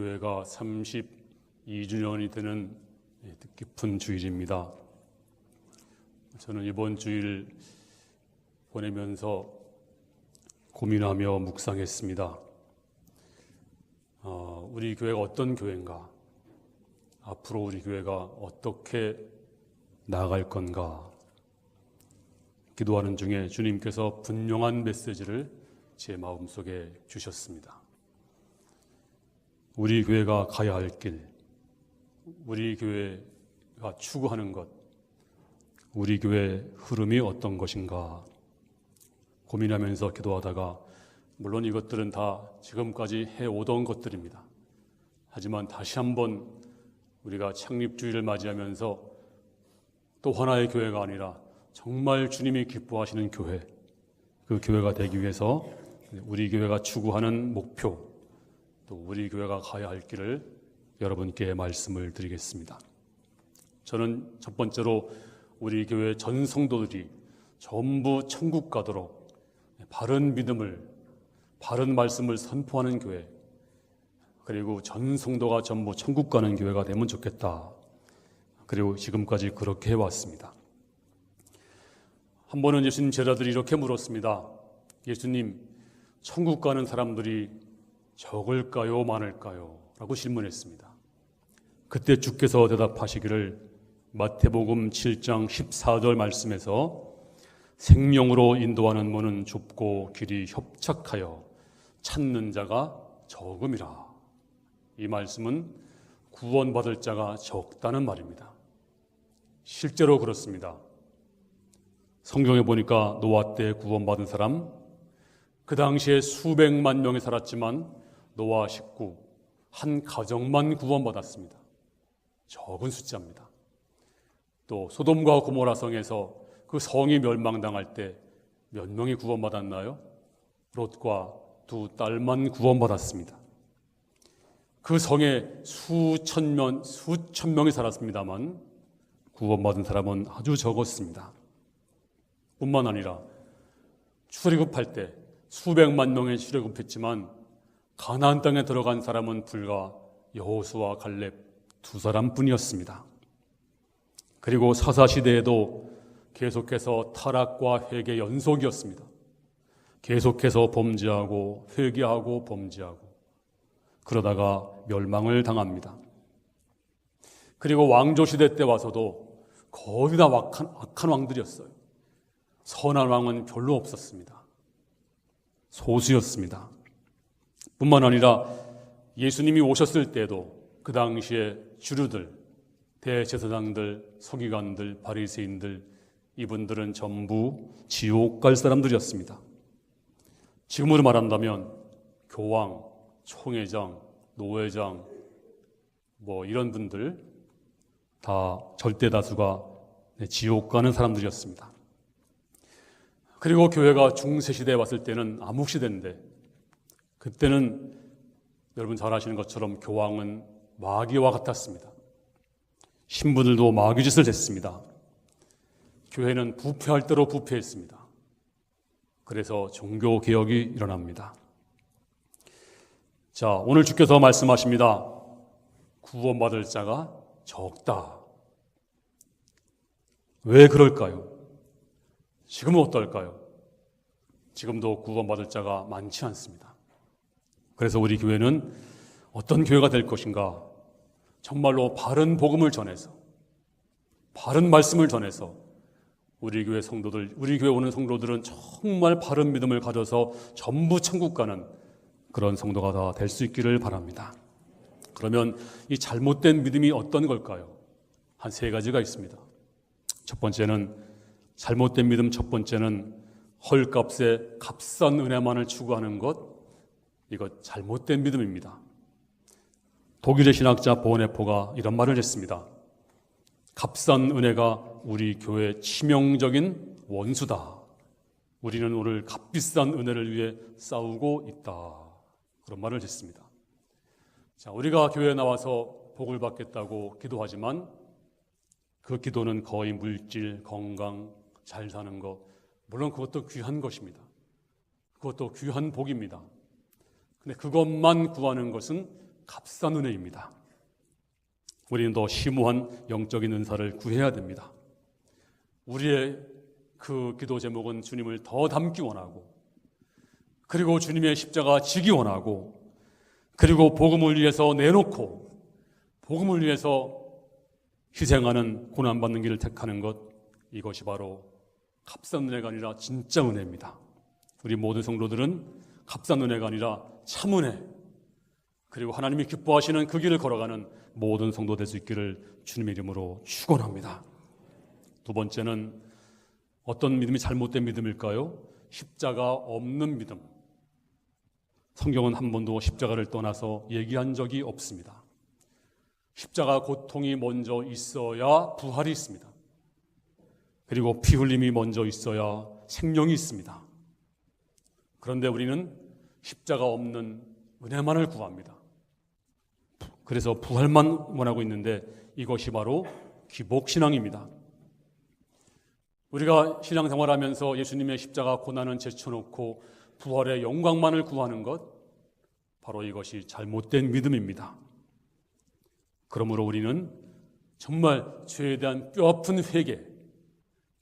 교회가 32주년이 되는 뜻깊은 주일입니다. 저는 이번 주일 보내면서 고민하며 묵상했습니다. 우리 교회가 어떤 교회인가? 앞으로 우리 교회가 어떻게 나아갈 건가? 기도하는 중에 주님께서 분명한 메시지를 제 마음속에 주셨습니다. 우리 교회가 가야 할 길, 우리 교회가 추구하는 것, 우리 교회의 흐름이 어떤 것인가 고민하면서 기도하다가, 물론 이것들은 다 지금까지 해오던 것들입니다. 하지만 다시 한번 우리가 창립주일을 맞이하면서 또 하나의 교회가 아니라 정말 주님이 기뻐하시는 교회, 그 교회가 되기 위해서 우리 교회가 추구하는 목표, 또 우리 교회가 가야 할 길을 여러분께 말씀을 드리겠습니다. 저는 첫 번째로 우리 교회 전 성도들이 전부 천국 가도록 바른 믿음을, 바른 말씀을 선포하는 교회, 그리고 전 성도가 전부 천국 가는 교회가 되면 좋겠다. 그리고 지금까지 그렇게 해왔습니다. 한 번은 예수님 제자들이 이렇게 물었습니다. 예수님, 천국 가는 사람들이 적을까요, 많을까요? 라고 질문했습니다. 그때 주께서 대답하시기를 마태복음 7장 14절 말씀에서 생명으로 인도하는 문은 좁고 길이 협착하여 찾는 자가 적음이라. 이 말씀은 구원받을 자가 적다는 말입니다. 실제로 그렇습니다. 성경에 보니까 노아 때 구원받은 사람, 그 당시에 수백만 명이 살았지만 노아 식구 한 가정만 구원받았습니다. 적은 숫자입니다. 또 소돔과 고모라 성에서 그 성이 멸망당할 때 몇 명이 구원받았나요? 롯과 두 딸만 구원받았습니다. 그 성에 수천 명이 살았습니다만 구원받은 사람은 아주 적었습니다. 뿐만 아니라 출애굽할 때 수백만 명이 출애굽했지만 가나안 땅에 들어간 사람은 불과 여호수아 갈렙 두 사람뿐이었습니다. 그리고 사사시대에도 계속해서 타락과 회개 연속이었습니다. 계속해서 범죄하고 회개하고 범죄하고 그러다가 멸망을 당합니다. 그리고 왕조시대 때 와서도 거의 다 악한 왕들이었어요. 선한 왕은 별로 없었습니다. 소수였습니다. 뿐만 아니라 예수님이 오셨을 때도 그 당시에 주류들, 대제사장들, 서기관들, 바리새인들, 이분들은 전부 지옥 갈 사람들이었습니다. 지금으로 말한다면 교황, 총회장, 노회장, 이런 분들 다 절대 다수가 지옥 가는 사람들이었습니다. 그리고 교회가 중세시대에 왔을 때는 암흑시대인데, 그때는 여러분 잘 아시는 것처럼 교황은 마귀와 같았습니다. 신부들도 마귀짓을 했습니다. 교회는 부패할 대로 부패했습니다. 그래서 종교개혁이 일어납니다. 자, 오늘 주께서 말씀하십니다. 구원받을 자가 적다. 왜 그럴까요? 지금은 어떨까요? 지금도 구원받을 자가 많지 않습니다. 그래서 우리 교회는 어떤 교회가 될 것인가? 정말로 바른 복음을 전해서, 바른 말씀을 전해서 우리 교회 성도들, 우리 교회 오는 성도들은 정말 바른 믿음을 가져서 전부 천국 가는 그런 성도가 다 될 수 있기를 바랍니다. 그러면 이 잘못된 믿음이 어떤 걸까요? 한 세 가지가 있습니다. 첫 번째는, 잘못된 믿음 첫 번째는 헐값에 값싼 은혜만을 추구하는 것, 이거 잘못된 믿음입니다. 독일의 신학자 보네포가 이런 말을 했습니다. 값싼 은혜가 우리 교회의 치명적인 원수다. 우리는 오늘 값비싼 은혜를 위해 싸우고 있다. 그런 말을 했습니다. 자, 우리가 교회에 나와서 복을 받겠다고 기도하지만 그 기도는 거의 물질, 건강, 잘 사는 것, 물론 그것도 귀한 것입니다. 그것도 귀한 복입니다. 근데 그것만 구하는 것은 값싼 은혜입니다. 우리는 더 심오한 영적인 은사를 구해야 됩니다. 우리의 그 기도 제목은 주님을 더 닮기 원하고, 그리고 주님의 십자가 지기 원하고, 그리고 복음을 위해서 내놓고 복음을 위해서 희생하는 고난받는 길을 택하는 것, 이것이 바로 값싼 은혜가 아니라 진짜 은혜입니다. 우리 모든 성도들은 값싼 은혜가 아니라 참 은혜, 그리고 하나님이 기뻐하시는 그 길을 걸어가는 모든 성도 될 수 있기를 주님의 이름으로 축원합니다. 두 번째는 어떤 믿음이 잘못된 믿음일까요? 십자가 없는 믿음. 성경은 한 번도 십자가를 떠나서 얘기한 적이 없습니다. 십자가 고통이 먼저 있어야 부활이 있습니다. 그리고 피 흘림이 먼저 있어야 생명이 있습니다. 그런데 우리는 십자가 없는 은혜만을 구합니다. 그래서 부활만 원하고 있는데 이것이 바로 기복신앙입니다. 우리가 신앙생활하면서 예수님의 십자가 고난은 제쳐놓고 부활의 영광만을 구하는 것, 바로 이것이 잘못된 믿음입니다. 그러므로 우리는 정말 죄에 대한 뼈아픈 회개,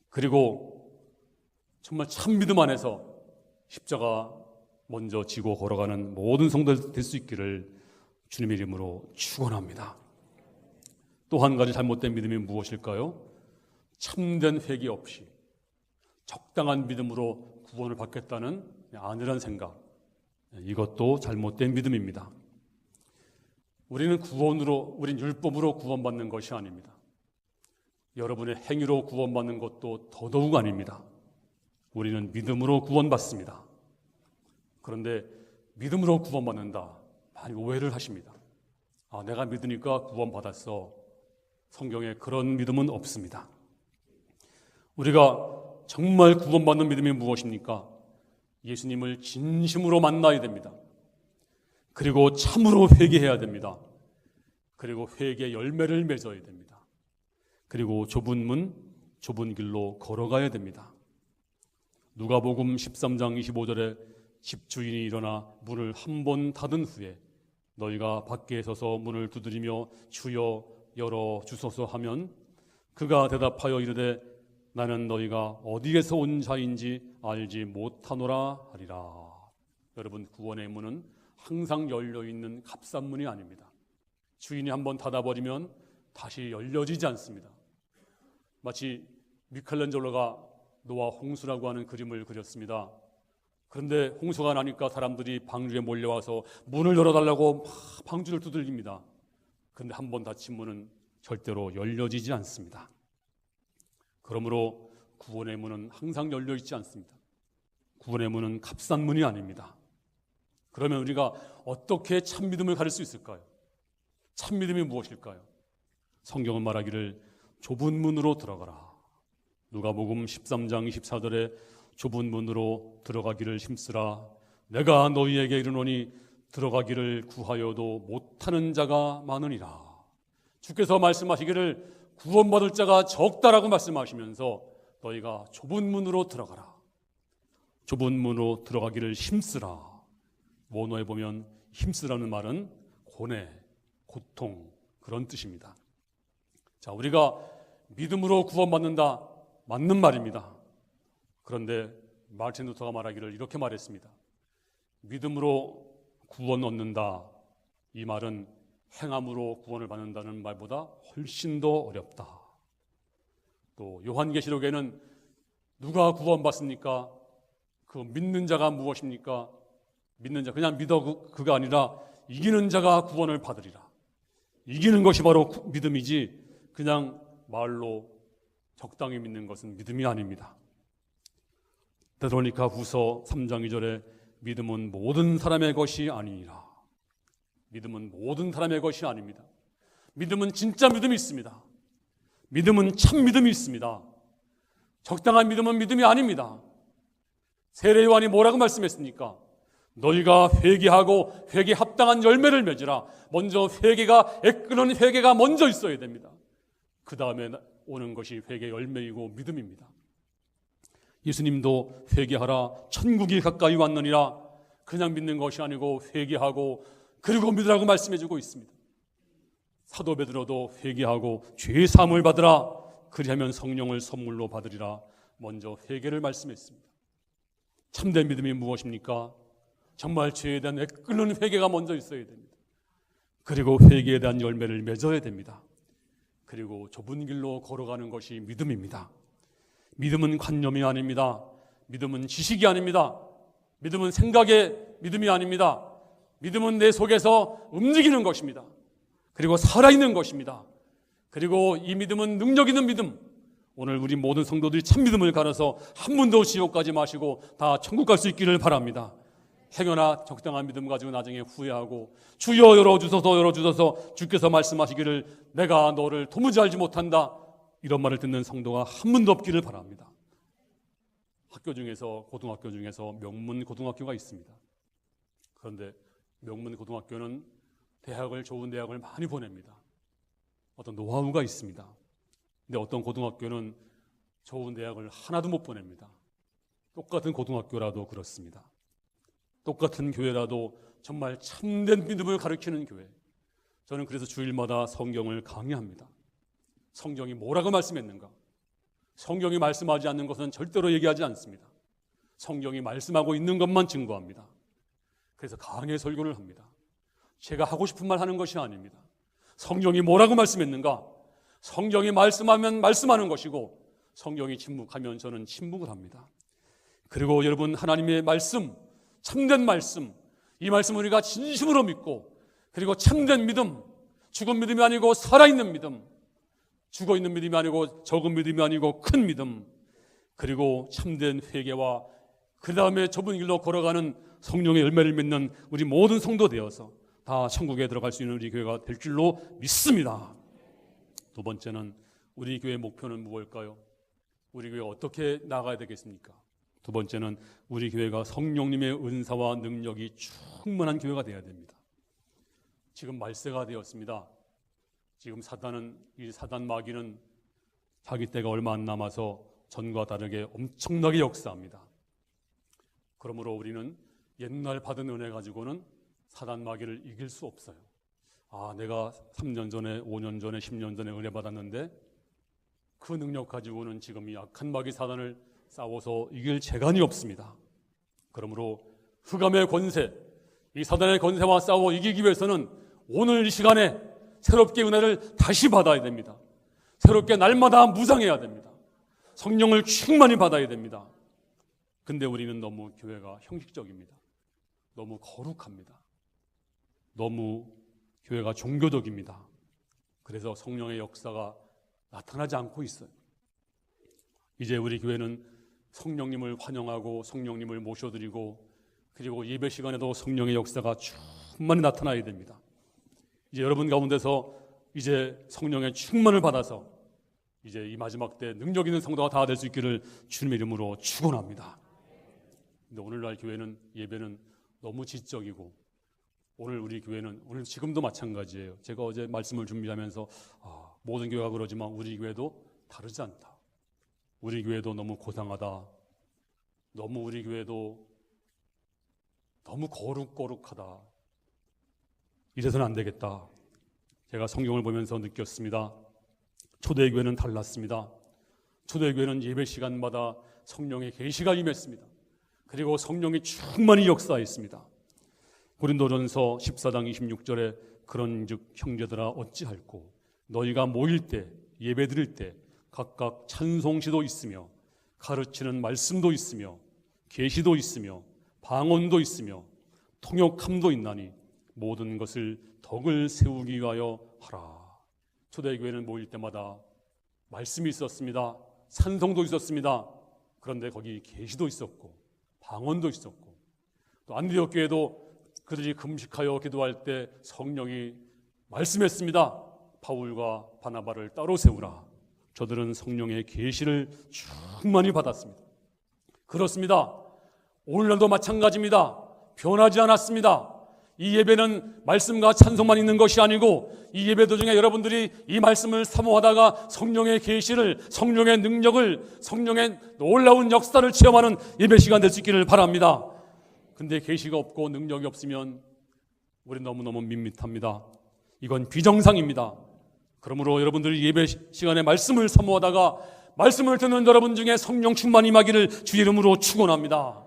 그리고 정말 참 믿음 안에서 십자가 먼저 지고 걸어가는 모든 성도들 될 수 있기를 주님의 이름으로 축원합니다. 또 한 가지 잘못된 믿음이 무엇일까요? 참된 회개 없이 적당한 믿음으로 구원을 받겠다는 안일한 생각, 이것도 잘못된 믿음입니다. 우리는 우린 율법으로 구원받는 것이 아닙니다. 여러분의 행위로 구원받는 것도 더더욱 아닙니다. 우리는 믿음으로 구원받습니다. 그런데 믿음으로 구원받는다, 많이 오해를 하십니다. 내가 믿으니까 구원받았어. 성경에 그런 믿음은 없습니다. 우리가 정말 구원받는 믿음이 무엇입니까? 예수님을 진심으로 만나야 됩니다. 그리고 참으로 회개해야 됩니다. 그리고 회개 열매를 맺어야 됩니다. 그리고 좁은 문, 좁은 길로 걸어가야 됩니다. 누가복음 13장 25절에 집주인이 일어나 문을 한 번 닫은 후에 너희가 밖에 서서 문을 두드리며 주여 열어 주소서 하면 그가 대답하여 이르되 나는 너희가 어디에서 온 자인지 알지 못하노라 하리라. 여러분, 구원의 문은 항상 열려있는 값싼 문이 아닙니다. 주인이 한번 닫아버리면 다시 열려지지 않습니다. 마치 미켈란젤로가 노아 홍수라고 하는 그림을 그렸습니다. 그런데 홍수가 나니까 사람들이 방주에 몰려와서 문을 열어달라고 막 방주를 두들깁니다. 그런데 한번 닫힌 문은 절대로 열려지지 않습니다. 그러므로 구원의 문은 항상 열려있지 않습니다. 구원의 문은 값싼 문이 아닙니다. 그러면 우리가 어떻게 참 믿음을 가질 수 있을까요? 참 믿음이 무엇일까요? 성경은 말하기를 좁은 문으로 들어가라. 누가복음 13장 24절에 좁은 문으로 들어가기를 힘쓰라. 내가 너희에게 이르노니 들어가기를 구하여도 못하는 자가 많으니라. 주께서 말씀하시기를 구원받을 자가 적다라고 말씀하시면서 너희가 좁은 문으로 들어가라. 좁은 문으로 들어가기를 힘쓰라. 원어에 보면 힘쓰라는 말은 고뇌, 고통, 그런 뜻입니다. 자, 우리가 믿음으로 구원받는다, 맞는 말입니다. 그런데 마르틴 루터가 말하기를 이렇게 말했습니다. 믿음으로 구원 얻는다, 이 말은 행함으로 구원을 받는다는 말보다 훨씬 더 어렵다. 또 요한계시록에는 누가 구원받습니까? 그 믿는 자가 무엇입니까? 믿는 자, 그냥 믿어 그가 아니라 이기는 자가 구원을 받으리라. 이기는 것이 바로 믿음이지 그냥 말로 적당히 믿는 것은 믿음이 아닙니다. 데살로니가 후서 3장 2절에 믿음은 모든 사람의 것이 아니니라. 믿음은 모든 사람의 것이 아닙니다. 믿음은 진짜 믿음이 있습니다. 믿음은 참 믿음이 있습니다. 적당한 믿음은 믿음이 아닙니다. 세례 요한이 뭐라고 말씀했습니까? 너희가 회개하고 회개 합당한 열매를 맺으라. 먼저 회개가 애끄는 회개가 먼저 있어야 됩니다. 그 다음에 오는 것이 회개 열매이고 믿음입니다. 예수님도 회개하라 천국이 가까이 왔느니라. 그냥 믿는 것이 아니고 회개하고 그리고 믿으라고 말씀해주고 있습니다. 사도 베드로도 회개하고 죄 사함을 받으라, 그리하면 성령을 선물로 받으리라 먼저 회개를 말씀했습니다. 참된 믿음이 무엇입니까? 정말 죄에 대한 애끓는 회개가 먼저 있어야 됩니다. 그리고 회개에 대한 열매를 맺어야 됩니다. 그리고 좁은 길로 걸어가는 것이 믿음입니다. 믿음은 관념이 아닙니다. 믿음은 지식이 아닙니다. 믿음은 생각의 믿음이 아닙니다. 믿음은 내 속에서 움직이는 것입니다. 그리고 살아있는 것입니다. 그리고 이 믿음은 능력 있는 믿음. 오늘 우리 모든 성도들이 참 믿음을 가려서 한 분도 지옥 가지 마시고 다 천국 갈 수 있기를 바랍니다. 행여나 적당한 믿음 가지고 나중에 후회하고 주여 열어주소서 주께서 말씀하시기를 내가 너를 도무지 알지 못한다, 이런 말을 듣는 성도가 한 분도 없기를 바랍니다. 학교 중에서, 고등학교 중에서 명문 고등학교가 있습니다. 그런데 명문 고등학교는 좋은 대학을 많이 보냅니다. 어떤 노하우가 있습니다. 근데 어떤 고등학교는 좋은 대학을 하나도 못 보냅니다. 똑같은 고등학교라도 그렇습니다. 똑같은 교회라도 정말 참된 믿음을 가르치는 교회. 저는 그래서 주일마다 성경을 강의합니다. 성경이 뭐라고 말씀했는가? 성경이 말씀하지 않는 것은 절대로 얘기하지 않습니다. 성경이 말씀하고 있는 것만 증거합니다. 그래서 강해 설교를 합니다. 제가 하고 싶은 말 하는 것이 아닙니다. 성경이 뭐라고 말씀했는가? 성경이 말씀하면 말씀하는 것이고, 성경이 침묵하면 저는 침묵을 합니다. 그리고 여러분, 하나님의 말씀, 참된 말씀, 이 말씀 우리가 진심으로 믿고, 그리고 참된 믿음, 죽은 믿음이 아니고 살아있는 믿음, 죽어있는 믿음이 아니고 적은 믿음이 아니고 큰 믿음, 그리고 참된 회개와 그 다음에 좁은 길로 걸어가는 성령의 열매를 맺는 우리 모든 성도 되어서 다 천국에 들어갈 수 있는 우리 교회가 될 줄로 믿습니다. 두 번째는 우리 교회의 목표는 무엇일까요? 우리 교회가 어떻게 나가야 되겠습니까? 두 번째는 우리 교회가 성령님의 은사와 능력이 충만한 교회가 되어야 됩니다. 지금 말세가 되었습니다. 지금 사단 마귀는 자기 때가 얼마 안 남아서 전과 다르게 엄청나게 역사합니다. 그러므로 우리는 옛날 받은 은혜 가지고는 사단 마귀를 이길 수 없어요. 내가 3년 전에, 5년 전에, 10년 전에 은혜 받았는데 그 능력 가지고는 지금 이 악한 마귀 사단을 싸워서 이길 재간이 없습니다. 그러므로 흑암의 권세, 이 사단의 권세와 싸워 이기기 위해서는 오늘 이 시간에 새롭게 은혜를 다시 받아야 됩니다. 새롭게 날마다 무장해야 됩니다. 성령을 충만히 받아야 됩니다. 근데 우리는 너무 교회가 형식적입니다. 너무 거룩합니다. 너무 교회가 종교적입니다. 그래서 성령의 역사가 나타나지 않고 있어요. 이제 우리 교회는 성령님을 환영하고 성령님을 모셔드리고, 그리고 예배 시간에도 성령의 역사가 충만히 나타나야 됩니다. 이제 여러분 가운데서 이제 성령의 충만을 받아서 이제 이 마지막 때 능력 있는 성도가 다 될 수 있기를 주님의 이름으로 축원합니다. 근데 오늘날 교회는, 예배는 너무 지적이고, 오늘 우리 교회는, 오늘 지금도 마찬가지예요. 제가 어제 말씀을 준비하면서 모든 교회가 그러지만 우리 교회도 다르지 않다. 우리 교회도 너무 고상하다. 너무 우리 교회도 너무 거룩하다. 이래서는 안 되겠다. 제가 성경을 보면서 느꼈습니다. 초대교회는 달랐습니다. 초대교회는 예배 시간마다 성령의 계시가 임했습니다. 그리고 성령이 충만히 역사했습니다. 고린도전서 14장 26절에 그런즉 형제들아 어찌할꼬 너희가 모일 때 예배 드릴 때 각각 찬송시도 있으며 가르치는 말씀도 있으며 계시도 있으며 방언도 있으며 통역함도 있나니 모든 것을 덕을 세우기 위하여 하라. 초대교회는 모일 때마다 말씀이 있었습니다. 찬송도 있었습니다. 그런데 거기 계시도 있었고 방언도 있었고, 또 안디옥 교회도 그들이 금식하여 기도할 때 성령이 말씀했습니다. 바울과 바나바를 따로 세우라. 저들은 성령의 계시를 충만히 받았습니다. 그렇습니다. 오늘날도 마찬가지입니다. 변하지 않았습니다. 이 예배는 말씀과 찬송만 있는 것이 아니고, 이 예배 도중에 여러분들이 이 말씀을 사모하다가 성령의 계시를, 성령의 능력을, 성령의 놀라운 역사를 체험하는 예배 시간 될 수 있기를 바랍니다. 근데 계시가 없고 능력이 없으면 우리 너무너무 밋밋합니다. 이건 비정상입니다. 그러므로 여러분들이 예배 시간에 말씀을 사모하다가 말씀을 듣는 여러분 중에 성령 충만이 임하기를 주 이름으로 축원합니다.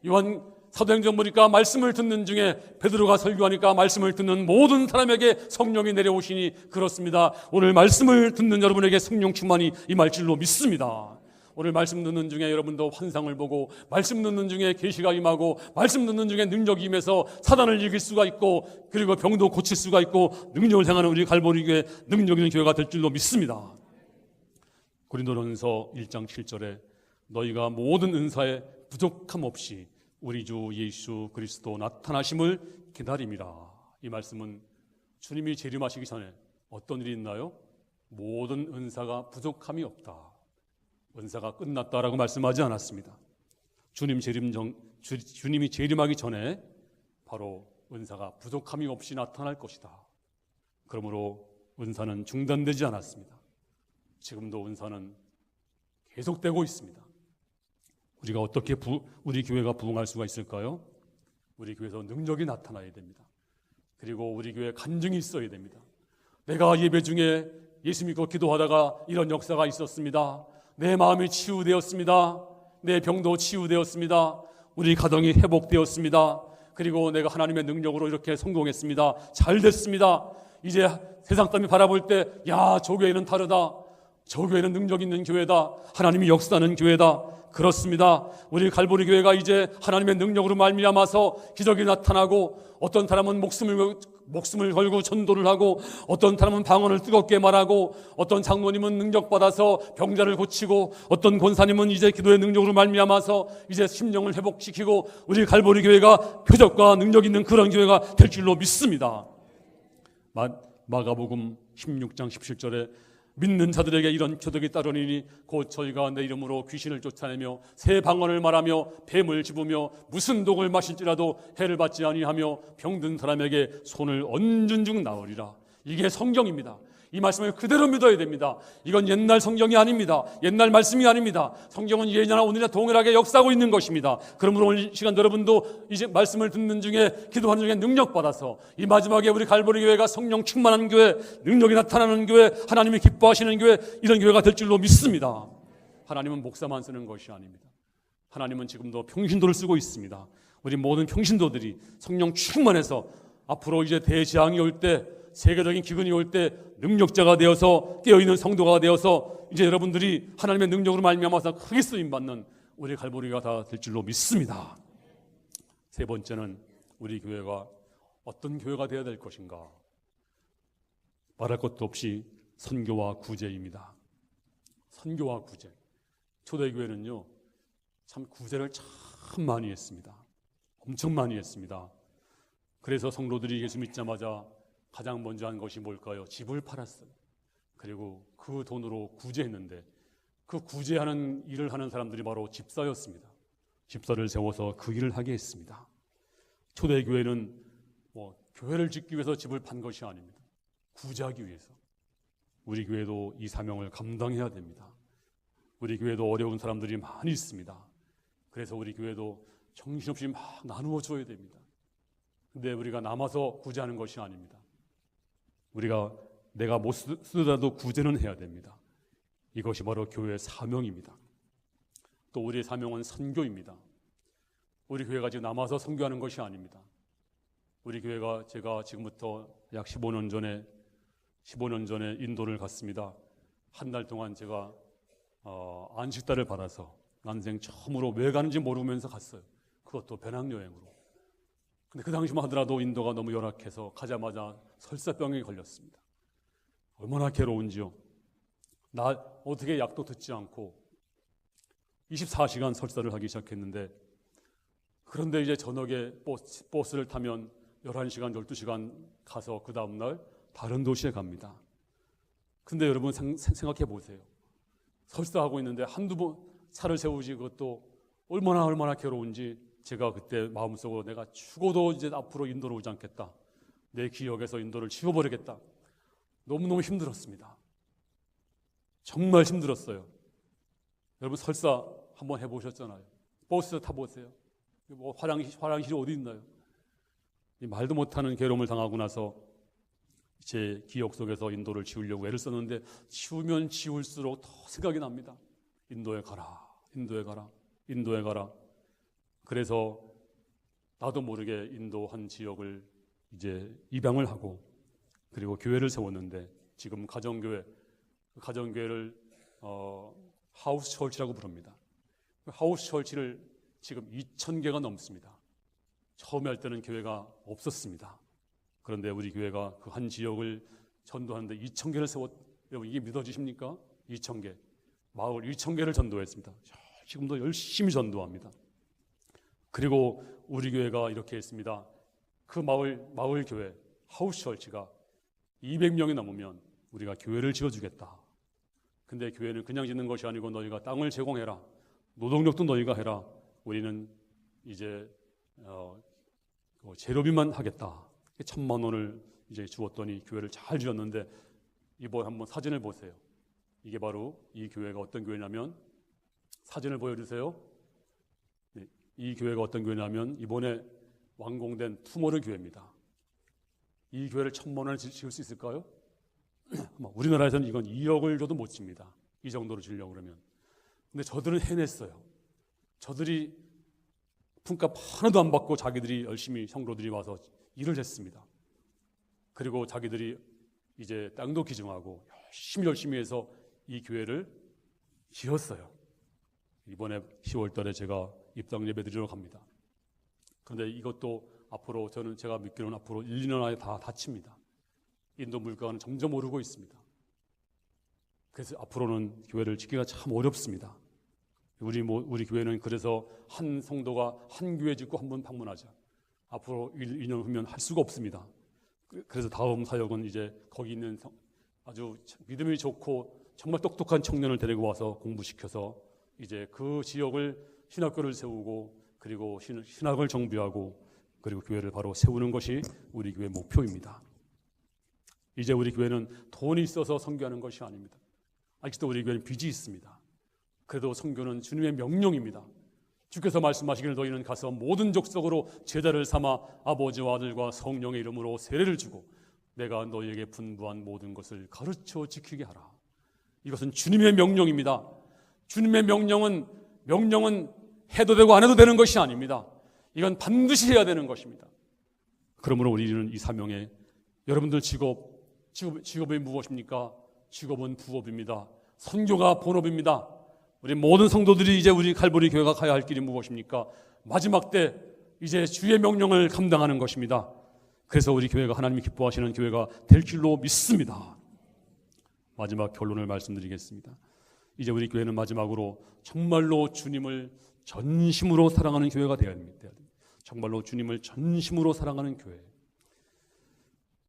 요한 사도행전 보니까 말씀을 듣는 중에 베드로가 설교하니까 말씀을 듣는 모든 사람에게 성령이 내려오시니 그렇습니다. 오늘 말씀을 듣는 여러분에게 성령 충만이 임할 줄로 믿습니다. 오늘 말씀 듣는 중에 여러분도 환상을 보고 말씀 듣는 중에 계시가 임하고 말씀 듣는 중에 능력이 임해서 사단을 이길 수가 있고 그리고 병도 고칠 수가 있고 능력을 행하는 우리 갈보리 교회 능력 있는 교회가 될 줄로 믿습니다. 고린도전서 1장 7절에 너희가 모든 은사에 부족함 없이 우리 주 예수 그리스도 나타나심을 기다림이라. 이 말씀은 주님이 재림하시기 전에 어떤 일이 있나요? 모든 은사가 부족함이 없다. 은사가 끝났다라고 말씀하지 않았습니다. 주님이 재림하기 전에 바로 은사가 부족함이 없이 나타날 것이다. 그러므로 은사는 중단되지 않았습니다. 지금도 은사는 계속되고 있습니다. 우리가 어떻게 우리 교회가 부흥할 수가 있을까요? 우리 교회에서 능력이 나타나야 됩니다. 그리고 우리 교회에 간증이 있어야 됩니다. 내가 예배 중에 예수 믿고 기도하다가 이런 역사가 있었습니다. 내 마음이 치유되었습니다. 내 병도 치유되었습니다. 우리 가정이 회복되었습니다. 그리고 내가 하나님의 능력으로 이렇게 성공했습니다. 잘 됐습니다. 이제 세상 사람이 바라볼 때 야, 저 교회는 다르다. 저 교회는 능력 있는 교회다. 하나님이 역사하는 교회다. 그렇습니다. 우리 갈보리 교회가 이제 하나님의 능력으로 말미암아서 기적이 나타나고 어떤 사람은 목숨을 걸고 전도를 하고 어떤 사람은 방언을 뜨겁게 말하고 어떤 장로님은 능력받아서 병자를 고치고 어떤 권사님은 이제 기도의 능력으로 말미암아서 이제 심령을 회복시키고 우리 갈보리 교회가 표적과 능력 있는 그런 교회가 될 줄로 믿습니다. 마가복음 16장 17절에 믿는 자들에게 이런 표적이 따르니 곧 저희가 내 이름으로 귀신을 쫓아내며 새 방언을 말하며 뱀을 집으며 무슨 독을 마실지라도 해를 받지 아니하며 병든 사람에게 손을 얹은 중 나으리라. 이게 성경입니다. 이 말씀을 그대로 믿어야 됩니다. 이건 옛날 성경이 아닙니다. 옛날 말씀이 아닙니다. 성경은 예전이나 오늘이나 동일하게 역사하고 있는 것입니다. 그러므로 오늘 시간 여러분도 이제 말씀을 듣는 중에 기도하는 중에 능력받아서 이 마지막에 우리 갈보리 교회가 성령 충만한 교회, 능력이 나타나는 교회, 하나님이 기뻐하시는 교회, 이런 교회가 될 줄로 믿습니다. 하나님은 목사만 쓰는 것이 아닙니다. 하나님은 지금도 평신도를 쓰고 있습니다. 우리 모든 평신도들이 성령 충만해서 앞으로 이제 대재앙이 올 때, 세계적인 기근이 올 때 능력자가 되어서 깨어있는 성도가 되어서 이제 여러분들이 하나님의 능력으로 말미암아서 크게 쓰임받는 우리 갈보리가 다 될 줄로 믿습니다. 세 번째는 우리 교회가 어떤 교회가 되어야 될 것인가? 말할 것도 없이 선교와 구제입니다. 선교와 구제. 초대교회는요 참 구제를 참 많이 했습니다. 엄청 많이 했습니다. 그래서 성도들이 예수 믿자마자 가장 먼저 한 것이 뭘까요? 집을 팔았어요. 그리고 그 돈으로 구제했는데 그 구제하는 일을 하는 사람들이 바로 집사였습니다. 집사를 세워서 그 일을 하게 했습니다. 초대교회는 교회를 짓기 위해서 집을 판 것이 아닙니다. 구제하기 위해서. 우리 교회도 이 사명을 감당해야 됩니다. 우리 교회도 어려운 사람들이 많이 있습니다. 그래서 우리 교회도 정신없이 막 나누어 줘야 됩니다. 근데 우리가 남아서 구제하는 것이 아닙니다. 우리가 내가 못 쓰더라도 구제는 해야 됩니다. 이것이 바로 교회의 사명입니다. 또 우리의 사명은 선교입니다. 우리 교회가 지금 남아서 선교하는 것이 아닙니다. 우리 교회가 제가 지금부터 약 15년 전에 인도를 갔습니다. 한 달 동안 제가 안식달을 받아서 난생 처음으로 왜 가는지 모르면서 갔어요. 그것도 배낭여행으로. 근데 그 당시만 하더라도 인도가 너무 열악해서 가자마자 설사병에 걸렸습니다. 얼마나 괴로운지요. 나 어떻게 약도 듣지 않고 24시간 설사를 하기 시작했는데 그런데 이제 저녁에 버스를 타면 11시간, 12시간 가서 그 다음날 다른 도시에 갑니다. 근데 여러분 생각해 보세요. 설사하고 있는데 한두 번 차를 세우지 그것도 얼마나 괴로운지 제가 그때 마음속으로 내가 죽어도 이제 앞으로 인도로 오지 않겠다. 내 기억에서 인도를 지워버리겠다. 너무너무 힘들었습니다. 정말 힘들었어요. 여러분 설사 한번 해보셨잖아요. 버스 타보세요. 화장실이 어디 있나요? 이 말도 못하는 괴로움을 당하고 나서 제 기억 속에서 인도를 지우려고 애를 썼는데 지우면 지울수록 더 생각이 납니다. 인도에 가라, 인도에 가라, 인도에 가라. 그래서 나도 모르게 인도 한 지역을 이제 입양을 하고 그리고 교회를 세웠는데 지금 가정교회를 하우스 철치라고 부릅니다. 하우스 철치를 지금 2,000개가 넘습니다. 처음에 할 때는 교회가 없었습니다. 그런데 우리 교회가 그 한 지역을 전도하는데 2,000개를 여러분 이게 믿어지십니까? 2,000개. 마을 2,000개를 전도했습니다. 지금도 열심히 전도합니다. 그리고 우리 교회가 이렇게 했습니다. 그 마을 교회 하우스 철치가 200명이 넘으면 우리가 교회를 지어주겠다. 근데 교회는 그냥 짓는 것이 아니고 너희가 땅을 제공해라. 노동력도 너희가 해라. 우리는 이제 재료비만 하겠다. 1,000만 원을 이제 주었더니 교회를 잘 지었는데 이번 한번 사진을 보세요. 이게 바로 이 교회가 어떤 교회냐면 사진을 보여주세요. 이 교회가 어떤 교회냐면 이번에 완공된 투모르 교회입니다. 이 교회를 1,000만 원을 지을 수 있을까요? 우리나라에서는 이건 2억을 줘도 못 칩니다. 이 정도로 지으려고 그러면. 근데 저들은 해냈어요. 저들이 품값 하나도 안 받고 자기들이 열심히 성도들이 와서 일을 했습니다. 그리고 자기들이 이제 땅도 기증하고 열심히 해서 이 교회를 지었어요. 이번에 10월 달에 제가 입당 예배 드리러 갑니다. 그런데 이것도 앞으로 제가 믿기로는 앞으로 1, 2년 안에 다 닫힙니다. 인도 물가는 점점 오르고 있습니다. 그래서 앞으로는 교회를 짓기가 참 어렵습니다. 우리 교회는 그래서 한 성도가 한 교회 짓고 한 번 방문하자. 앞으로 1, 2년 후면 할 수가 없습니다. 그래서 다음 사역은 이제 거기 있는 아주 믿음이 좋고 정말 똑똑한 청년을 데리고 와서 공부시켜서 이제 그 지역을 신학교를 세우고 그리고 신학을 정비하고 그리고 교회를 바로 세우는 것이 우리 교회 목표입니다. 이제 우리 교회는 돈이 있어서 선교하는 것이 아닙니다. 아직도 우리 교회는 빚이 있습니다. 그래도 선교는 주님의 명령입니다. 주께서 말씀하시기를 너희는 가서 모든 족속으로 제자를 삼아 아버지와 아들과 성령의 이름으로 세례를 주고 내가 너희에게 분부한 모든 것을 가르쳐 지키게 하라. 이것은 주님의 명령입니다. 주님의 명령은 해도 되고 안 해도 되는 것이 아닙니다. 이건 반드시 해야 되는 것입니다. 그러므로 우리는 이 사명에 여러분들 직업이 무엇입니까? 직업은 부업입니다. 선교가 본업입니다. 우리 모든 성도들이 이제 우리 칼보리 교회가 가야 할 길이 무엇입니까? 마지막 때 이제 주의 명령을 감당하는 것입니다. 그래서 우리 교회가 하나님이 기뻐하시는 교회가 될 줄로 믿습니다. 마지막 결론을 말씀드리겠습니다. 이제 우리 교회는 마지막으로 정말로 주님을 전심으로 사랑하는 교회가 되어야 됩니다. 정말로 주님을 전심으로 사랑하는 교회.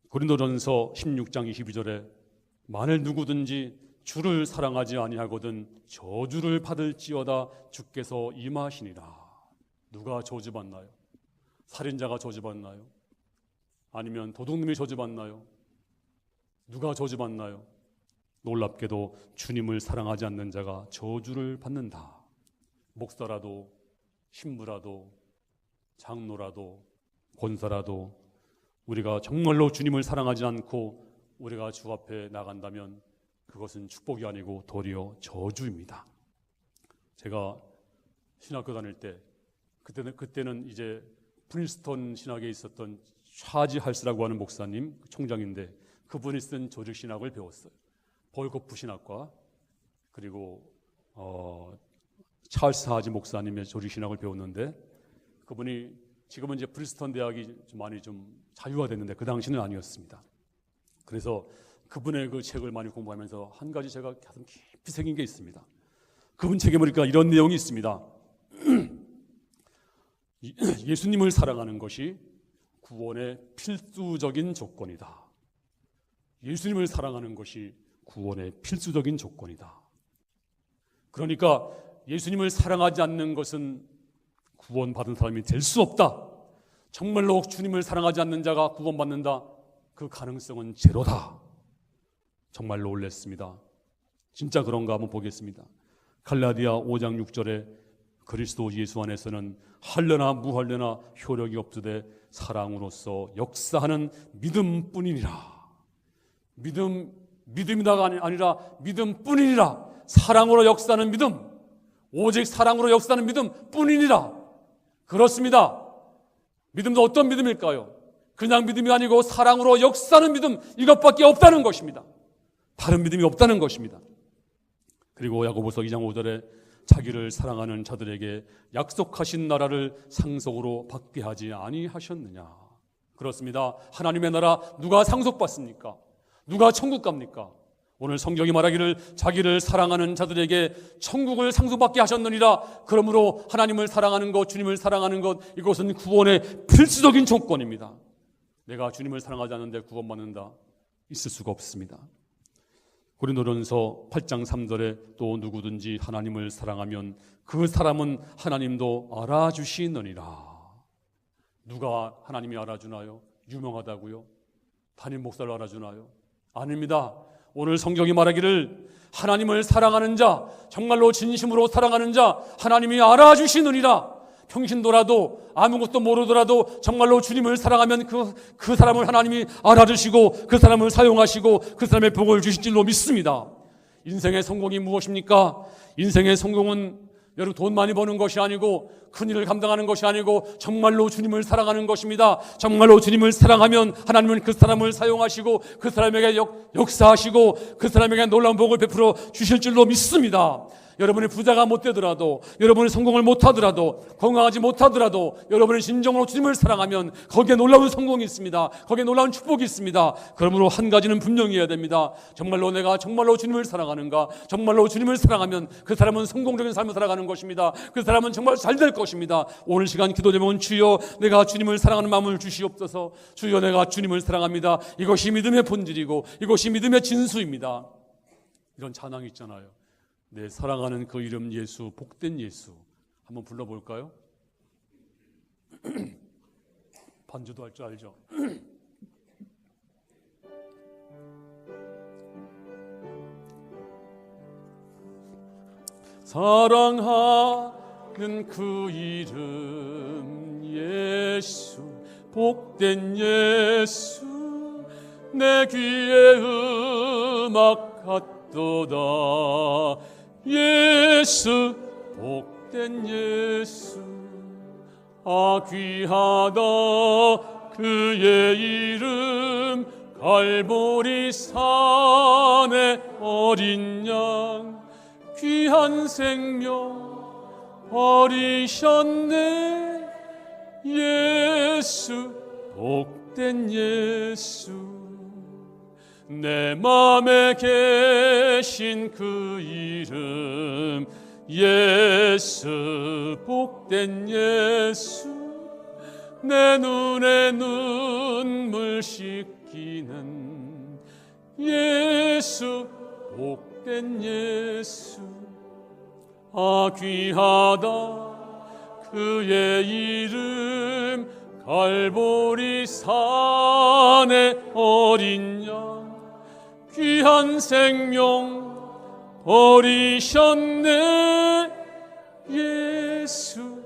고린도전서 16장 22절에 만일 누구든지 주를 사랑하지 아니하거든 저주를 받을지어다 주께서 임하시니라. 누가 저주받나요? 살인자가 저주받나요? 아니면 도둑놈이 저주받나요? 누가 저주받나요? 놀랍게도 주님을 사랑하지 않는 자가 저주를 받는다. 목사라도 신부라도 장로라도 권사라도 우리가 정말로 주님을 사랑하지 않고 우리가 주 앞에 나간다면 그것은 축복이 아니고 도리어 저주입니다. 제가 신학교 다닐 때 그때는 이제 프린스턴 신학에 있었던 샤지 할스라고 하는 목사님 총장인데 그분이 쓴 조직 신학을 배웠어요. 벌거프 신학과 그리고 찰스 하지 목사님의 조직 신학을 배웠는데 그분이 지금은 이제 프린스턴 대학이 많이 좀 자유화됐는데 그 당시는 아니었습니다. 그래서 그분의 그 책을 많이 공부하면서 한 가지 제가 가슴 깊이 새긴 게 있습니다. 그분 책에 보니까 이런 내용이 있습니다. 예수님을 사랑하는 것이 구원의 필수적인 조건이다. 예수님을 사랑하는 것이 구원의 필수적인 조건이다. 그러니까 예수님을 사랑하지 않는 것은 구원받은 사람이 될 수 없다. 정말로 주님을 사랑하지 않는 자가 구원받는다. 그 가능성은 제로다. 정말 놀랐습니다. 진짜 그런가 한번 보겠습니다. 갈라디아 5장 6절에 그리스도 예수 안에서는 할려나 무할려나 효력이 없으되 사랑으로서 역사하는 믿음뿐이니라. 믿음이다가 아니라 믿음뿐이니라. 사랑으로 역사하는 믿음, 오직 사랑으로 역사하는 믿음뿐이니라. 그렇습니다. 믿음도 어떤 믿음일까요? 그냥 믿음이 아니고 사랑으로 역사하는 믿음, 이것밖에 없다는 것입니다. 다른 믿음이 없다는 것입니다. 그리고 야고보서 2장 5절에 자기를 사랑하는 자들에게 약속하신 나라를 상속으로 받게 하지 아니하셨느냐. 그렇습니다. 하나님의 나라 누가 상속받습니까? 누가 천국 갑니까? 오늘 성경이 말하기를 자기를 사랑하는 자들에게 천국을 상속받게 하셨느니라. 그러므로 하나님을 사랑하는 것, 주님을 사랑하는 것, 이것은 구원의 필수적인 조건입니다. 내가 주님을 사랑하지 않는데 구원받는다? 있을 수가 없습니다. 고린도전서 8장 3절에 또 누구든지 하나님을 사랑하면 그 사람은 하나님도 알아주시느니라. 누가 하나님이 알아주나요? 유명하다고요? 담임 목사를 알아주나요? 아닙니다. 오늘 성경이 말하기를 하나님을 사랑하는 자, 정말로 진심으로 사랑하는 자 하나님이 알아주시느니라. 평신도라도 아무것도 모르더라도 정말로 주님을 사랑하면 그 사람을 하나님이 알아주시고 그 사람을 사용하시고 그 사람의 복을 주실 줄로 믿습니다. 인생의 성공이 무엇입니까? 인생의 성공은 여러분 돈 많이 버는 것이 아니고 큰 일을 감당하는 것이 아니고 정말로 주님을 사랑하는 것입니다. 정말로 주님을 사랑하면 하나님은 그 사람을 사용하시고 그 사람에게 역사하시고 그 사람에게 놀라운 복을 베풀어 주실 줄로 믿습니다. 여러분이 부자가 못 되더라도, 여러분이 성공을 못 하더라도, 건강하지 못하더라도 여러분이 진정으로 주님을 사랑하면 거기에 놀라운 성공이 있습니다. 거기에 놀라운 축복이 있습니다. 그러므로 한 가지는 분명히 해야 됩니다. 정말로 내가 정말로 주님을 사랑하는가? 정말로 주님을 사랑하면 그 사람은 성공적인 삶을 살아가는 것입니다. 그 사람은 정말 잘 될 것입니다. 오늘 시간 기도 제목은 주여 내가 주님을 사랑하는 마음을 주시옵소서. 주여 내가 주님을 사랑합니다. 이것이 믿음의 본질이고 이것이 믿음의 진수입니다. 이런 찬양이 있잖아요. 내 사랑하는 그 이름 예수, 복된 예수. 한번 불러볼까요? 반주도 할 줄 알죠? 사랑하는 그 이름 예수, 복된 예수. 내 귀에 음악 같도다. 예수, 복된 예수. 아 귀하다 그의 이름. 갈보리 산의 어린 양 귀한 생명 버리셨네. 예수, 복된 예수. 내 맘에 계신 그 이름 예수, 복된 예수. 내 눈에 눈물 씻기는 예수, 복된 예수. 아 귀하다 그의 이름. 갈보리 산의 어린 양 귀한 생명 버리셨네. 예수,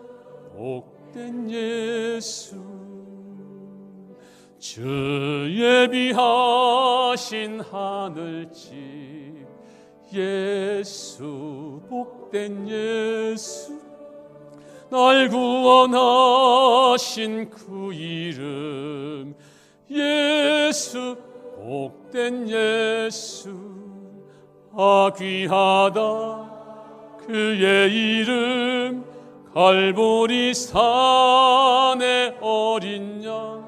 복된 예수. 주 예비하신 하늘집 예수, 복된 예수. 날 구원하신 그 이름 예수, 복된 예수. 아 귀하다 그의 이름. 갈보리 산의 어린 양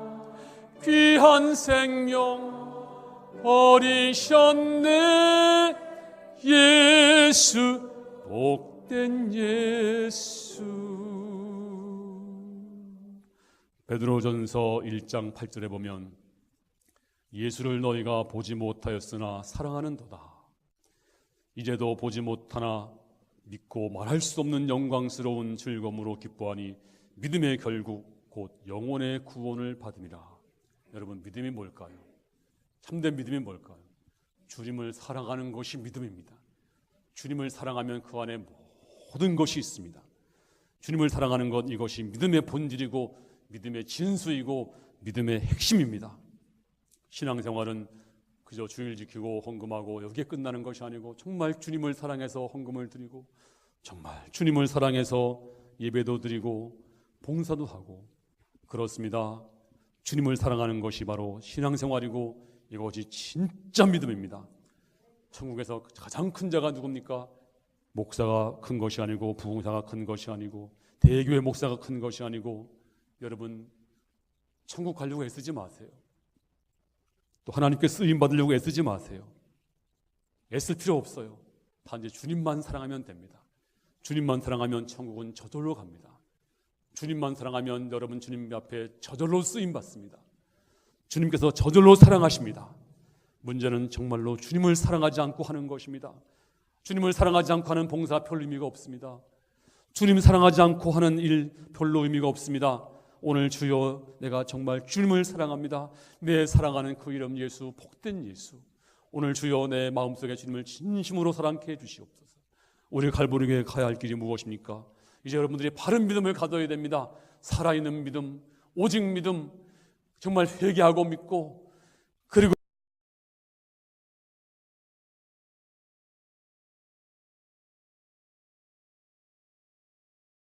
귀한 생명 버리셨네. 예수, 복된 예수. 베드로전서 1장 8절에 보면 예수를 너희가 보지 못하였으나 사랑하는도다. 이제도 보지 못하나 믿고 말할 수 없는 영광스러운 즐거움으로 기뻐하니 믿음의 결국 곧 영혼의 구원을 받음이라. 여러분 믿음이 뭘까요? 참된 믿음이 뭘까요? 주님을 사랑하는 것이 믿음입니다. 주님을 사랑하면 그 안에 모든 것이 있습니다. 주님을 사랑하는 것, 이것이 믿음의 본질이고 믿음의 진수이고 믿음의 핵심입니다. 신앙생활은 그저 주일 지키고 헌금하고 여기에 끝나는 것이 아니고 정말 주님을 사랑해서 헌금을 드리고 정말 주님을 사랑해서 예배도 드리고 봉사도 하고 그렇습니다. 주님을 사랑하는 것이 바로 신앙생활이고 이것이 진짜 믿음입니다. 천국에서 가장 큰 자가 누굽니까? 목사가 큰 것이 아니고 부흥사가 큰 것이 아니고 대교회 목사가 큰 것이 아니고 여러분 천국 가려고 애쓰지 마세요. 또 하나님께 쓰임 받으려고 애쓰지 마세요. 애쓸 필요 없어요. 단지 주님만 사랑하면 됩니다. 주님만 사랑하면 천국은 저절로 갑니다. 주님만 사랑하면 여러분 주님 앞에 저절로 쓰임 받습니다. 주님께서 저절로 사랑하십니다. 문제는 정말로 주님을 사랑하지 않고 하는 것입니다. 주님을 사랑하지 않고 하는 봉사 별 의미가 없습니다. 주님 사랑하지 않고 하는 일 별로 의미가 없습니다. 오늘 주여 내가 정말 주님을 사랑합니다. 내 사랑하는 그 이름 예수, 복된 예수. 오늘 주여 내 마음속에 주님을 진심으로 사랑케 해주시옵소서. 우리 갈보리교회에 가야 할 길이 무엇입니까? 이제 여러분들이 바른 믿음을 가져야 됩니다. 살아있는 믿음, 오직 믿음, 정말 회개하고 믿고